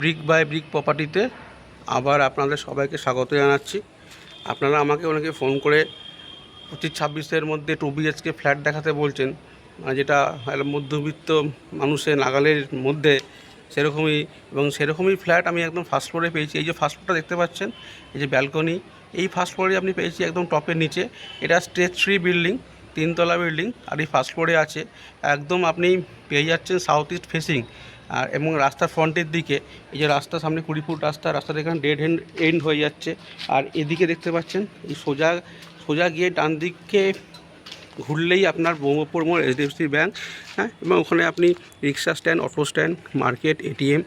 Brick by brick প্রপার্টিতে আবার আপনাদের সবাইকে স্বাগত জানাচ্ছি। আপনারা আমাকে অনেকে ফোন করে 25-26-এর মধ্যে 2 BHK ফ্ল্যাট দেখাতে বলছেন, যেটা মধ্যবিত্ত মানুষের নাগালের মধ্যে সেরকমই, এবং সেরকমই ফ্ল্যাট আমি একদম ফার্স্ট ফ্লোরে পেয়েছি। এই যে ফার্স্ট ফ্লোরটা দেখতে পাচ্ছেন, এই যে ব্যালকনি, এই ফার্স্ট ফ্লোরে আপনি পেয়েছি একদম টপের নিচে। এটা স্টেজ 3 বিল্ডিং, 3 তলা বিল্ডিং, আর এই ফার্স্ট ফ্লোরে আছে। একদম আপনি পেয়ে যাচ্ছেন সাউথ ইস্ট ফেসিং, আর এবং রাস্তার ফ্রন্টের দিকে এই যে রাস্তার সামনে 20 ফুট রাস্তাটা এখানে ডেড এন্ড হয়ে যাচ্ছে। আর এদিকে দেখতে পাচ্ছেন এই সোজা সোজা গিয়ে ডান দিকে ঘুরলেই আপনার ব্রহ্মপুর মোড় HDFC ব্যাঙ্ক, হ্যাঁ, এবং ওখানে আপনি rickshaw stand, auto stand, market, ATM,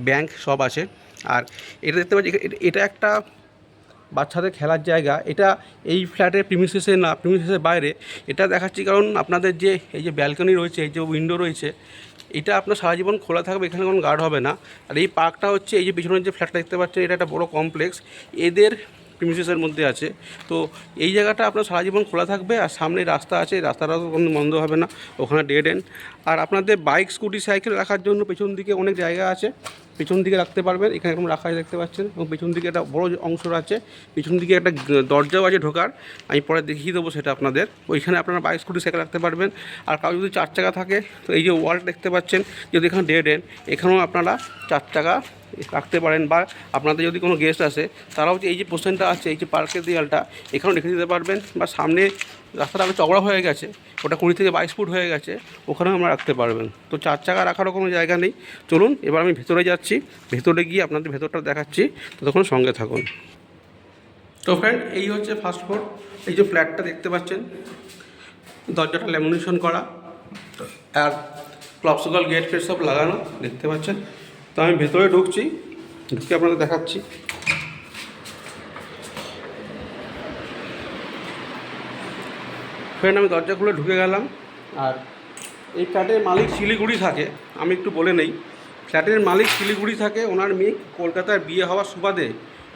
bank সব আছে। আর এটা দেখতে পাচ্ছি, এটা একটা বাচ্চাদের খেলার জায়গা। এটা এই ফ্ল্যাটের প্রিমিসেসে না, প্রিমিসেসের বাইরে এটা দেখাচ্ছি, কারণ আপনাদের যে এই যে ব্যালকনি রয়েছে, এই যে উইন্ডো রয়েছে, এটা আপনার সারা জীবন খোলা থাকবে, এখানে কোনো গার্ড হবে না। আর এই পার্কটা হচ্ছে এই যে পিছনের যে ফ্ল্যাটটা দেখতে পাচ্ছেন, এটা একটা বড় কমপ্লেক্স, এদের প্রিমিসেসের মধ্যে আছে। তো এই জায়গাটা আপনার সারা জীবন খোলা থাকবে, আর সামনে রাস্তা আছে, রাস্তাটাও কোনো বন্ধ হবে না, ওখানে ডেড এন্ড। আর আপনাদের বাইক, স্কুটি, সাইকেল রাখার জন্য পেছন দিকে অনেক জায়গা আছে, পেছন দিকে রাখতে পারবেন। এখানে এরকম রাখা দেখতে পাচ্ছেন, এবং পেছন দিকে একটা বড় অংশ আছে, পেছন দিকে একটা দরজাও আছে ঢোকার, আমি পরে দেখিয়ে দেবো সেটা আপনাদের। ওইখানে আপনারা বাইক, স্কুটি, সাইকেল রাখতে পারবেন। আর কারো যদি 4 চাকা থাকে, তো এই যে ওয়াল দেখতে পাচ্ছেন, যদি এখানে ডেড এন্ড, এখানেও আপনারা 4 চাকা রাখতে পারেন। বা আপনাদের যদি কোনো গেস্ট আসে, তারাও যে এই যে পোর্শনটা আছে, এই যে পার্কের দেয়ালটা, এখানেও রেখে দিতে পারবেন। বা সামনে রাস্তাটা আরও চওড়া হয়ে গেছে, ওটা 20 থেকে 22 ফুট হয়ে গেছে, ওখানেও আমরা রাখতে পারবেন। তো 4 চাকা রাখারও কোনো জায়গা নেই। চলুন এবার আমি ভেতরে যাচ্ছি, ভেতরে গিয়ে আপনাদের ভেতরটা দেখাচ্ছি, ততক্ষণ সঙ্গে থাকুন। তো ফ্রেন্ড, এই হচ্ছে ফার্স্ট ফ্লোর। এই যে ফ্ল্যাটটা দেখতে পাচ্ছেন, দরজাটা ল্যামিনেশন করা, আর ক্লপসিকল গেট ফেট সব লাগানো দেখতে পাচ্ছেন। তো আমি ভেতরে ঢুকছি, ঢুকে আপনাদের দেখাচ্ছি। ফ্রেন্ড, আমি দরজা খুলে ঢুকে গেলাম। আর এই ফ্ল্যাটের মালিক শিলিগুড়ি থাকে, আমি একটু বলে নেই। ফ্ল্যাটের মালিক শিলিগুড়ি থাকে, ওনার মেয়ে কলকাতায় বিয়ে হওয়ার সুবাদে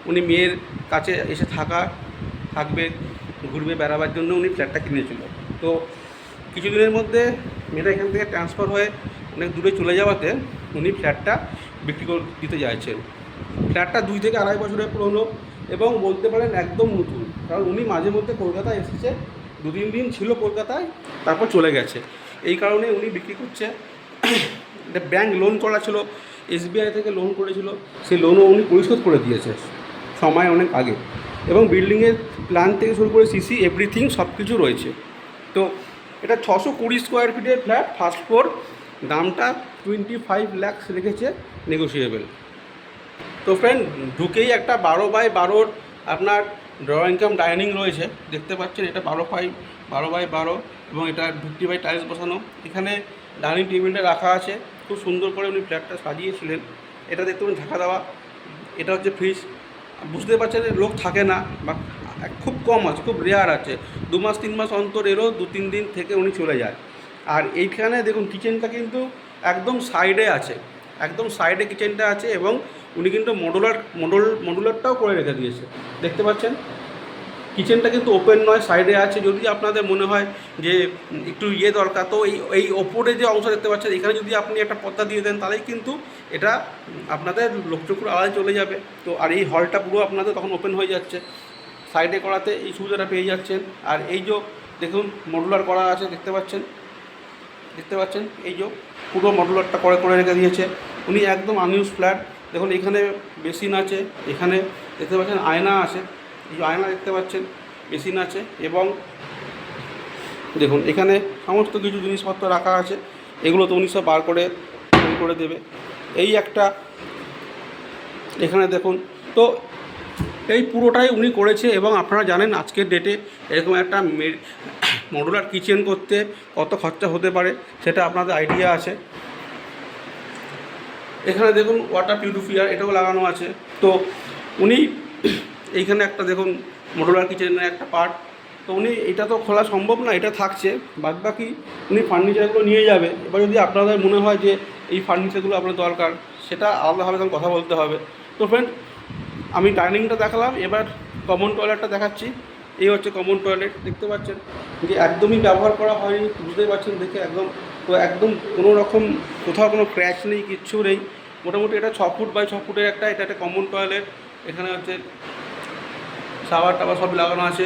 উনি মেয়ের কাছে এসে থাকবে, ঘুরবে, বেড়াবার জন্য উনি ফ্ল্যাটটা কিনেছিল। তো কিছুদিনের মধ্যে মেয়েটা এখান থেকে ট্রান্সফার হয়ে অনেক দূরে চলে যাওয়াতে উনি ফ্ল্যাটটা বিক্রি করে দিতে চাইছেন। ফ্ল্যাটটা 2 থেকে আড়াই বছরের পুরনো, এবং বলতে পারেন একদম নতুন, কারণ উনি মাঝে মধ্যে কলকাতায় এসেছে, 2-3 দিন ছিল কলকাতায়, তারপর চলে গেছে। এই কারণে উনি বিক্রি করছে। এটা ব্যাংক লোন করা ছিল, SBI থেকে লোন করেছিল, সেই লোনও উনি পরিশোধ করে দিয়েছে সময় অনেক আগে। এবং বিল্ডিংয়ের প্ল্যান থেকে শুরু করে CC এভরিথিং সব কিছু রয়েছে। তো এটা 620 স্কোয়ার ফিটের ফ্ল্যাট, ফার্স্ট ফ্লোর, দামটা 25 লাখ রেখেছে, নেগোসিয়েবল। তো ফ্রেন্ড, ঢুকেই একটা 12x12 আপনার ড্রয়িং কাম ডাইনিং রয়েছে, দেখতে পাচ্ছেন। এটা 12x12, এবং এটা 50 বাই টাইলস বসানো। এখানে ডাইনিং টেবিলটা রাখা আছে, খুব সুন্দর করে উনি ফ্ল্যাটটা সাজিয়েছিলেন। এটা দেখতে পাচ্ছেন ঢাকা দেওয়া। এটা হচ্ছে ফ্রিজ। বুঝতে পারছেন লোক থাকে না, বা খুব কম আছে, খুব রেয়ার আছে। 2 মাস 3 মাস অন্তর এরও 2-3 দিন থেকে উনি চলে যায়। আর এইখানে দেখুন কিচেনটা কিন্তু একদম সাইডে আছে, একদম সাইডে কিচেনটা আছে, এবং উনি কিন্তু মডুলারটাও করে রেখে দিয়েছে, দেখতে পাচ্ছেন। কিচেনটা কিন্তু ওপেন নয়, সাইডে আছে। যদি আপনাদের মনে হয় যে একটু দরকার, তো এই ওপরে যে অংশ দেখতে পাচ্ছেন, এখানে যদি আপনি একটা পর্দা দিয়ে দেন, তাহলেই কিন্তু এটা আপনাদের লোকচক্ষুর আড়ালে চলে যাবে। তো আর এই হলটা পুরো আপনাদের তখন ওপেন হয়ে যাচ্ছে, সাইডে করাতে এই সুবিধাটা পেয়ে যাচ্ছেন। আর এই যে দেখুন মডুলার করা আছে, দেখতে পাচ্ছেন, এই যে পুরো মডুলারটা করে রেখে দিয়েছে উনি, একদম আনইউজ ফ্ল্যাট। দেখুন এখানে বেসিন আছে, এখানে দেখতে পাচ্ছেন আয়না আছে, এই যে আয়না দেখতে পাচ্ছেন, বেসিন আছে, এবং দেখুন এখানে সমস্ত কিছু জিনিসপত্র রাখা আছে। এগুলো তো উনি সব বার করে দেবে। এই একটা এখানে দেখুন। তো এই পুরোটাই উনি করেছে, এবং আপনারা জানেন আজকের ডেটে এরকম একটা মডুলার কিচেন করতে কত খরচা হতে পারে, সেটা আপনাদের আইডিয়া আছে। এখানে দেখুন ওয়াটার পিউরিফায়ার, এটাও লাগানো আছে। তো উনি এইখানে একটা দেখুন মডুলার কিচেনের একটা পার্ট। তো উনি এটা তো খোলা সম্ভব না, এটা থাকছে, বাদবাকি উনি ফার্নিচারগুলো নিয়ে যাবে। এবার যদি আপনাদের মনে হয় যে এই ফার্নিচারগুলো আপনার দরকার, সেটা আলাদাভাবে তখন কথা বলতে হবে। তো ফ্রেন্ড, আমি ডাইনিংটা দেখালাম, এবার কমন টয়লেটটা দেখাচ্ছি। এই হচ্ছে কমন টয়লেট, দেখতে পাচ্ছেন যে একদমই ব্যবহার করা হয়নি, বুঝতেই পারছেন দেখে একদম। তো একদম কোনো রকম কোথাও কোনো ক্র্যাচ নেই, কিচ্ছু নেই। মোটামুটি এটা 6 ফুট বাই 6 ফুটের এটা একটা কমন টয়লেট। এখানে হচ্ছে শাওয়ার টাওয়ার সব লাগানো আছে।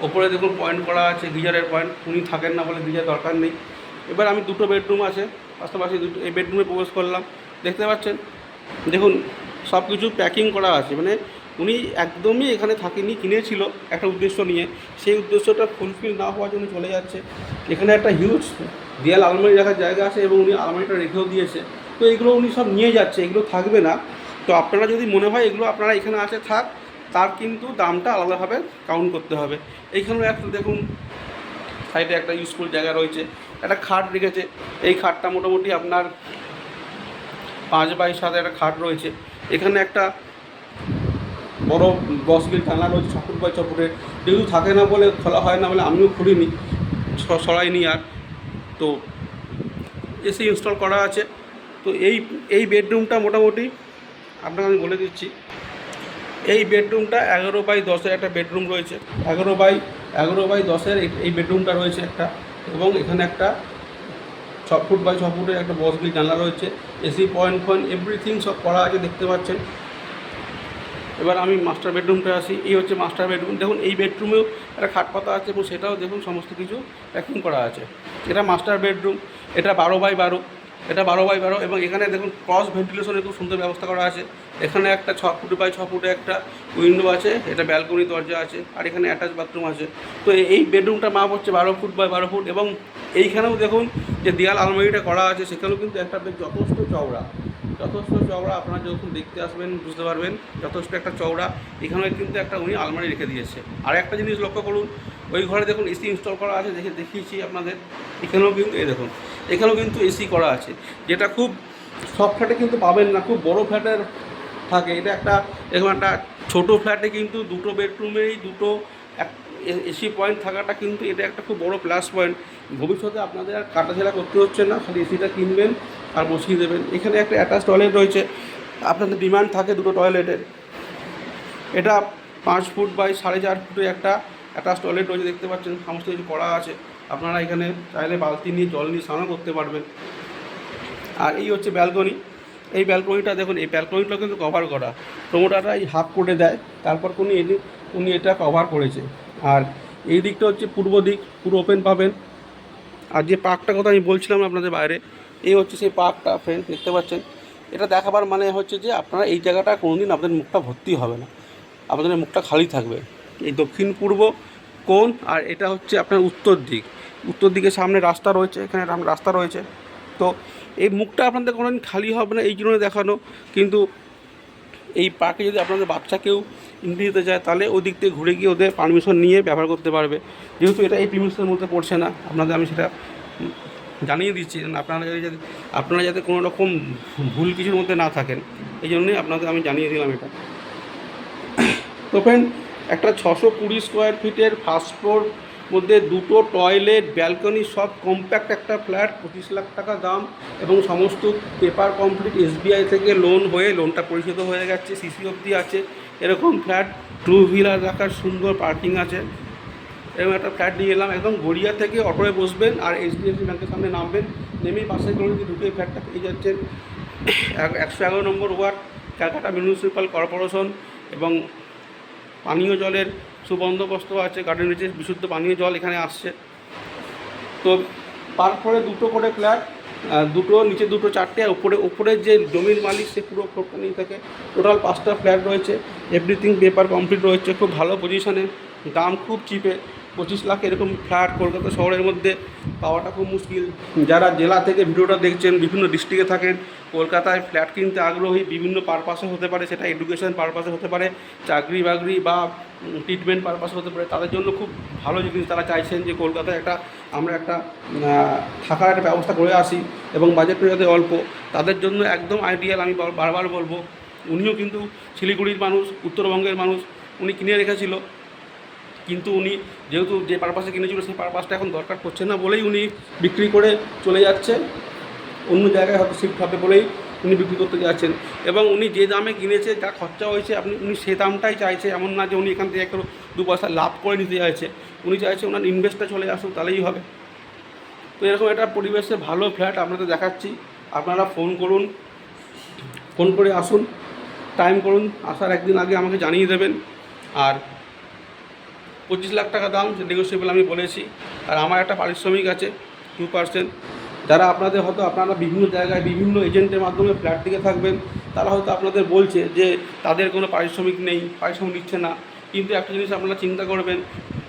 ওপরে দেখুন পয়েন্ট করা আছে, গিজারের পয়েন্ট। উনি থাকেন না বলে গিজার দরকার নেই। এবার আমি দুটো বেডরুম আছে পাশাপাশি, এই বেডরুমে প্রবেশ করলাম। দেখতে পাচ্ছেন দেখুন সব কিছু প্যাকিং করা আছে, মানে উনি একদমই এখানে থাকেনি, কিনেছিল একটা উদ্দেশ্য নিয়ে, সেই উদ্দেশ্যটা ফুলফিল না হওয়ার জন্য চলে যাচ্ছে। এখানে একটা হিউজ দেয়াল আলমারি রাখার জায়গা আছে এবং উনি আলমারিটা রেখেও দিয়েছে। তো এগুলো উনি সব নিয়ে যাচ্ছে, এগুলো থাকবে না। তো আপনারা যদি মনে হয় এগুলো আপনারা এখানে আছে থাক, তার কিন্তু দামটা আলাদাভাবে কাউন্ট করতে হবে। এইখানেও একটা দেখুন সাইডে একটা ইউজফুল জায়গা রয়েছে, একটা খাট রেখেছে। এই খাটটা মোটামুটি আপনার 5 বাই 7 একটা খাট রয়েছে। এখানে একটা বড় বসগিল টানা রয়েছে 6 ফুট বাই 6 ফুটের, যেহেতু থাকে না বলে খোলা হয় না বলে আমিও খুলিনি, সরাইনি আর। তো এসি ইনস্টল করা আছে। তো এই বেডরুমটা মোটামুটি আপনাকে আমি বলে দিচ্ছি, এই বেডরুমটা 11 বাই 10-এর একটা বেডরুম রয়েছে। 11 বাই 10-এর এই বেডরুমটা রয়েছে একটা, এবং এখানে একটা 6 ফুট বাই 6 ফুটের একটা বসগিল জানলা রয়েছে। এসি পয়েন্ট এভরিথিং সব করা আছে, দেখতে পাচ্ছেন। এবার আমি মাস্টার বেডরুমটা আসি। এই হচ্ছে মাস্টার বেডরুম। দেখুন এই বেডরুমেও একটা খাট পাতা আছে এবং সেটাও দেখুন সমস্ত কিছু প্যাকিং করা আছে। এটা মাস্টার বেডরুম, এটা 12 বাই 12, এটা 12 বাই 12। এবং এখানে দেখুন ক্রস ভেন্টিলেশনের খুব সুন্দর ব্যবস্থা করা আছে। এখানে একটা 6 ফুট বাই 6 ফুটে একটা উইন্ডো আছে, এটা ব্যালকনি দরজা আছে, আর এখানে অ্যাটাচ বাথরুম আছে। তো এই বেডরুমটা মাপ হচ্ছে 12 ফুট বাই 12 ফুট। এবং এইখানেও দেখুন যে দেয়াল আলমারিটা করা আছে, সেখানেও কিন্তু একটা বেশ যথেষ্ট চওড়া। আপনারা যখন দেখতে আসবেন বুঝতে পারবেন, যথেষ্ট একটা চওড়া। এখানেও কিন্তু একটা উনি আলমারি রেখে দিয়েছে। আর একটা জিনিস লক্ষ্য করুন, ওই ঘরে দেখুন এসি ইনস্টল করা আছে, দেখিয়েছি আপনাদের। এখানেও কিন্তু এই দেখুন, এখানেও কিন্তু এসি করা আছে, যেটা খুব সব ফ্ল্যাটে কিন্তু পাবেন না, খুব বড় ফ্ল্যাটের থাকে। এটা একটা এরকম একটা ছোটো ফ্ল্যাটে কিন্তু দুটো বেডরুমেই দুটো এসি পয়েন্ট থাকাটা কিন্তু এটা একটা খুব বড় প্লাস পয়েন্ট। ভবিষ্যতে আপনাদের আর কাটাছেড়া করতে হচ্ছে না, খালি এসিটা কিনবেন আর বসিয়ে দেবেন। এখানে একটা অ্যাটাচ টয়লেট রয়েছে, আপনাদের ডিমান্ড থাকে দুটো টয়লেটের। এটা 5 ফুট বাই 4.5 ফুটে একটা অ্যাটাচ টয়লেট রয়েছে, দেখতে পাচ্ছেন। সমস্ত কিছু করা আছে, আপনারা এখানে চাইলে বালতি নিয়ে জল নিয়ে স্নানও করতে পারবেন। আর এই হচ্ছে ব্যালকনি। এই ব্যালকনিটা দেখুন, এই ব্যালকনিটা কিন্তু কভার করা, প্রোমোটাররা এই হাফ করে দেয়, তারপর উনি এটা কভার করেছে। আর এই দিকটা হচ্ছে পূর্ব দিক, পুরো ওপেন পাবেন। আর যে পার্কটার কথা আমি বলছিলাম আপনাদের বাইরে, এই হচ্ছে সেই পার্কটা ফ্রেন্ড, দেখতে পাচ্ছেন। এটা দেখাবার মানে হচ্ছে যে আপনারা এই জায়গাটা কোনোদিন আপনাদের মুখটা ভর্তি হবে না, আপনাদের মুখটা খালি থাকবে। এই দক্ষিণ পূর্ব কোণ, আর এটা হচ্ছে আপনার উত্তর দিক। উত্তর দিকে সামনে রাস্তা রয়েছে, এখানে রাস্তা রয়েছে। তো এই মুখটা আপনাদের কোনোদিন খালি হবে না, এই জন্য দেখানো। কিন্তু এই পার্কে যদি আপনাদের বাচ্চাকেও এন্ট্রি দিতে চায়, তাহলে ওই দিক থেকে ঘুরে গিয়ে ওদের পারমিশন নিয়ে ব্যবহার করতে পারবে। যেহেতু এটা এই প্রিমিসের মধ্যে পড়ছে না, আপনাদের আমি সেটা জানিয়ে দিচ্ছি, আপনারা যাতে কোনো রকম ভুল কিছুর মধ্যে না থাকেন, এই জন্যই আপনাদের আমি জানিয়ে দিলাম এটা। তো ফ্রেন্ড, একটা 620 স্কোয়ার ফিটের ফার্স্ট ফ্লোর মধ্যে দুটো টয়লেট, ব্যালকনি সব কম্প্যাক্ট একটা ফ্ল্যাট, 25 লাখ টাকা দাম, এবং সমস্ত পেপার কমপ্লিট। SBI থেকে লোন হয়ে লোনটা পরিশোধ হয়ে গেছে, সিসি অবধি আছে। এরকম ফ্ল্যাট, 2 হুইলার রাখার সুন্দর পার্কিং আছে। এরকম একটা ফ্ল্যাট নিয়ে এলাম। একদম গড়িয়া থেকে অটোয় বসবেন আর HDFC ব্যাংকের সামনে নামবেন, নেমেই পাশে গলিতে ঢুকে ফ্ল্যাটটা পেয়ে যাচ্ছেন। 111 নম্বর ওয়ার্ড, ক্যালকাটা মিউনিসিপ্যাল কর্পোরেশন। এবং পানীয় জলের সুবন্দোবস্ত আছে, গার্ডেন রিচে বিশুদ্ধ পানীয় জল এখানে আসছে। তো তারপরে দুটো করে ফ্ল্যাট, দুটো নিচে দুটো 4টে, আর উপরের যে জমির মালিক সে পুরো ফ্লোরটা নিয়ে থাকে। টোটাল 5টা ফ্ল্যাট রয়েছে, এভরিথিং পেপার কমপ্লিট রয়েছে, খুব ভালো পজিশানে, দাম খুব চিপে। 25 লাখ এরকম ফ্ল্যাট কলকাতা শহরের মধ্যে পাওয়াটা খুব মুশকিল। যারা জেলা থেকে ভিডিওটা দেখছেন, বিভিন্ন ডিস্ট্রিক্টে থাকেন, কলকাতায় ফ্ল্যাট কিনতে আগ্রহী, বিভিন্ন পারপাসে হতে পারে, সেটা এডুকেশন পারপাসে হতে পারে, চাকরি বাকরি বা ট্রিটমেন্ট পারপাসে হতে পারে, তাদের জন্য খুব ভালো জিনিস। তারা চাইছেন যে কলকাতায় আমরা একটা থাকার একটা ব্যবস্থা করে আসি এবং বাজেটটা যাতে অল্প, তাদের জন্য একদম আইডিয়াল। আমি বারবার বলবো, উনিও কিন্তু শিলিগুড়ির মানুষ, উত্তরবঙ্গের মানুষ। উনি কিনে রেখেছিল, কিন্তু উনি যেহেতু যে পারপাসে কিনেছিল সেই পারপাসটা এখন দরকার পড়ছে না বলেই উনি বিক্রি করে চলে যাচ্ছে, অন্য জায়গায় হয়তো শিফট হবে বলেই উনি বিক্রি করতে যাচ্ছেন। এবং উনি যে দামে কিনেছে, যা খরচা হয়েছে, উনি সে দামটাই চাইছে। এমন না যে উনি এখান থেকে একটু 2 পয়সা লাভ করে নিতে চাইছে, উনি চাইছে ওনার ইনভেস্টটা চলে আসুক, তাহলেই হবে। তো এরকম একটা পরিবেশে ভালো ফ্ল্যাট আপনাদের দেখাচ্ছি, আপনারা ফোন করুন। ফোন করে আসুন, টাইম করুন, আসার একদিন আগে আমাকে জানিয়ে দেবেন। আর 25 লাখ টাকা দাম, নেগোসিয়েবল আমি বলেছি। আর আমার একটা পারিশ্রমিক আছে 2%। যারা আপনাদের হয়তো আপনারা বিভিন্ন জায়গায় বিভিন্ন এজেন্টের মাধ্যমে ফ্ল্যাট দিকে থাকবেন, তারা হয়তো আপনাদের বলছে যে তাদের কোনো পারিশ্রমিক নেই, পারিশ্রমিক নিচ্ছে না। কিন্তু একটা জিনিস আপনারা চিন্তা করবেন,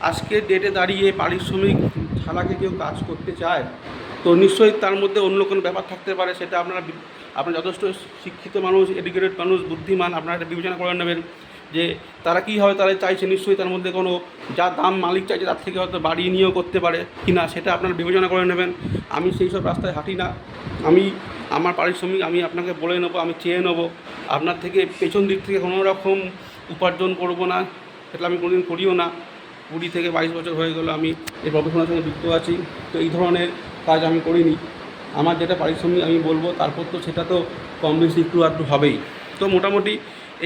আজকের ডেটে দাঁড়িয়ে পারিশ্রমিক ছাড়াকে কেউ কাজ করতে চায়? তো নিশ্চয়ই তার মধ্যে অন্য কোনো ব্যাপার থাকতে পারে, সেটা আপনারা যথেষ্ট শিক্ষিত মানুষ, এডুকেটেড মানুষ, বুদ্ধিমান, আপনারা এটা বিবেচনা করে নেবেন যে তারা কী হবে, তারা চাইছে নিশ্চয়ই তার মধ্যে কোনো যা দাম মালিক চাইছে তার থেকে হয়তো বাড়িয়ে নিয়েও করতে পারে কি না, সেটা আপনারা বিবেচনা করে নেবেন। আমি সেই সব রাস্তায় হাঁটি না। আমার পারিশ্রমিক আমি আপনাকে বলে নেবো, আমি চেয়ে নেবো। আপনার থেকে পেছন দিক থেকে কোনো রকম উপার্জন করব না, সেটা আমি কোনোদিন করিও না। 20 থেকে 22 বছর হয়ে গেলো আমি এই প্রফেশনের সঙ্গে যুক্ত আছি, তো এই ধরনের কাজ আমি করিনি। আমার যেটা পারিশ্রমিক আমি বলবো, তারপর তো সেটা তো কম বেশি একটু আধটু হবেই। তো মোটামুটি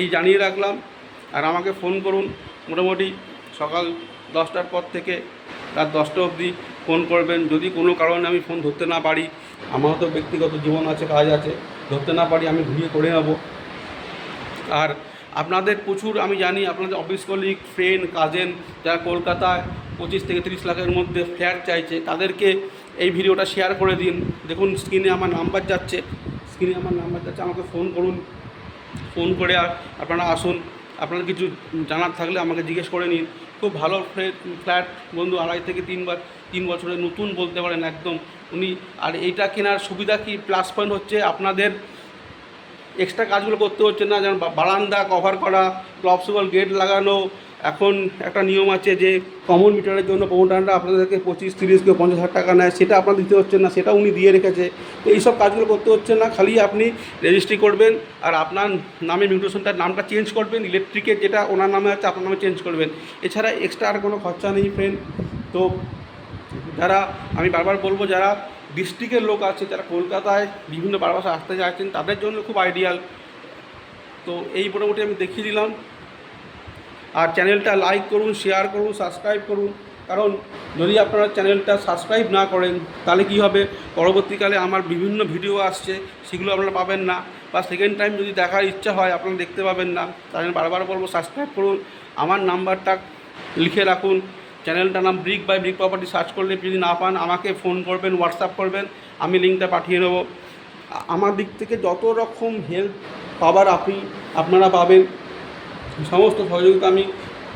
এই জানিয়ে রাখলাম। আর আমাকে ফোন করুন, মোটামুটি সকাল 10টার পর থেকে রাত 10টা অবধি ফোন করবেন। যদি কোনো কারণে আমি ফোন ধরতে না পারি, আমারও তো ব্যক্তিগত জীবন আছে, কাজ আছে, ধরতে না পারি, আমি ঘুরিয়ে করে নেব। আর আপনাদের প্রচুর, আমি জানি আপনাদের অফিস কলিগ, ফ্রেন্ড, কাজেন যারা কলকাতায় 25 থেকে 30 লাখের মধ্যে ফ্ল্যাট চাইছে, তাদেরকে এই ভিডিওটা শেয়ার করে দিন। দেখুন স্ক্রিনে আমার নাম্বার যাচ্ছে, আমাকে ফোন করুন। ফোন করে আপনারা আসুন। আপনার কিছু জানার থাকলে আমাকে জিজ্ঞেস করে নিন। খুব ভালো ফ্ল্যাট বন্ধু, 2.5 থেকে 3 বছরের নতুন বলতে পারেন একদম উনি। আর এইটা কেনার সুবিধা কি, প্লাস পয়েন্ট হচ্ছে আপনাদের এক্সট্রা কাজগুলো করতে হচ্ছে না, যেমন বারান্দা কভার করা, ক্লপসিবল গেট লাগানো। এখন একটা নিয়ম আছে যে কমন মিটারের জন্য প্রমোটাররা আপনাদেরকে 25, 30 কেউ 50,000 টাকা নেয়, সেটা আপনার দিতে হচ্ছে না, সেটা উনি দিয়ে রেখেছে। তো এইসব কাজগুলো করতে হচ্ছে না, খালি আপনি রেজিস্ট্রি করবেন আর আপনার নামে মিউটেশনটার নামটা চেঞ্জ করবেন, ইলেকট্রিকের যেটা ওনার নামে আছে আপনার নামে চেঞ্জ করবেন। এছাড়া এক্সট্রা আর কোনো খরচা নেই ফ্রেন্ড। তো যারা, আমি বারবার বলবো, যারা ডিস্ট্রিক্টের লোক আছে, যারা কলকাতায় বিভিন্ন পারপাসে আসতে চাইছেন, তাদের জন্য খুব আইডিয়াল। তো এই মোটামুটি আমি দেখিয়ে দিলাম। আর চ্যানেলটা লাইক করুন, শেয়ার করুন, সাবস্ক্রাইব করুন। কারণ যদি আপনারা চ্যানেলটা সাবস্ক্রাইব না করেন, তাহলে কী হবে, পরবর্তীকালে আমার বিভিন্ন ভিডিও আসছে, সেগুলো আপনারা পাবেন না, বা সেকেন্ড টাইম যদি দেখার ইচ্ছা হয় আপনারা দেখতে পাবেন না। তাই আমি বারবার বলবো সাবস্ক্রাইব করুন, আমার নাম্বারটা লিখে রাখুন। চ্যানেলটার নাম brick by brick property, search করলে যদি না পান আমাকে ফোন করবেন, হোয়াটসঅ্যাপ করবেন, আমি লিঙ্কটা পাঠিয়ে নেব। আমার দিক থেকে যত রকম হেল্প পাবার আপনারা পাবেন, সমস্ত সহযোগিতা আমি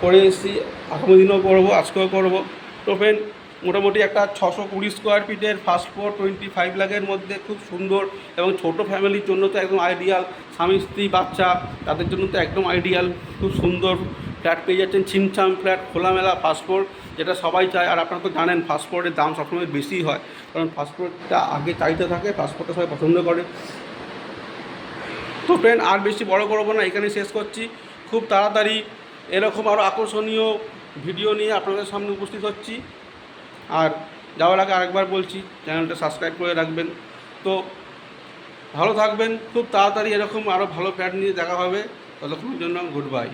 করে এসেছি, আগামী দিনেও করবো, আজকেও করবো। তো ফ্রেন্ড, মোটামুটি একটা 620 স্কোয়ার ফিটের ফার্স্ট ফ্লোর 25 লাখের মধ্যে খুব সুন্দর এবং ছোটো ফ্যামিলির জন্য তো একদম আইডিয়াল, স্বামী স্ত্রী বাচ্চা তাদের জন্য তো একদম আইডিয়াল। খুব সুন্দর ফ্ল্যাট পেয়ে যাচ্ছেন, ছিমছাম ফ্ল্যাট, খোলামেলা ফার্স্ট ফ্লোর, যেটা সবাই চায়। আর আপনারা তো জানেন ফার্স্ট ফ্লোরের দাম সবসময় বেশি হয়, কারণ ফার্স্ট ফ্লোরটা আগে চাহিদা থাকে, ফার্স্ট ফ্লোরটা সবাই পছন্দ করে। তো ফ্রেন্ড, আর বেশি বড় করবো না, এখানে শেষ করছি। খুব তাড়াতাড়ি এরকম আরও আকর্ষণীয় ভিডিও নিয়ে আপনাদের সামনে উপস্থিত হচ্ছি। আর যাওয়ার আগে আরেকবার বলছি, চ্যানেলটা সাবস্ক্রাইব করে রাখবেন। তো ভালো থাকবেন, খুব তাড়াতাড়ি এরকম আরও ভালো ফ্ল্যাট নিয়ে দেখা হবে। ততক্ষণের জন্য গুড বাই।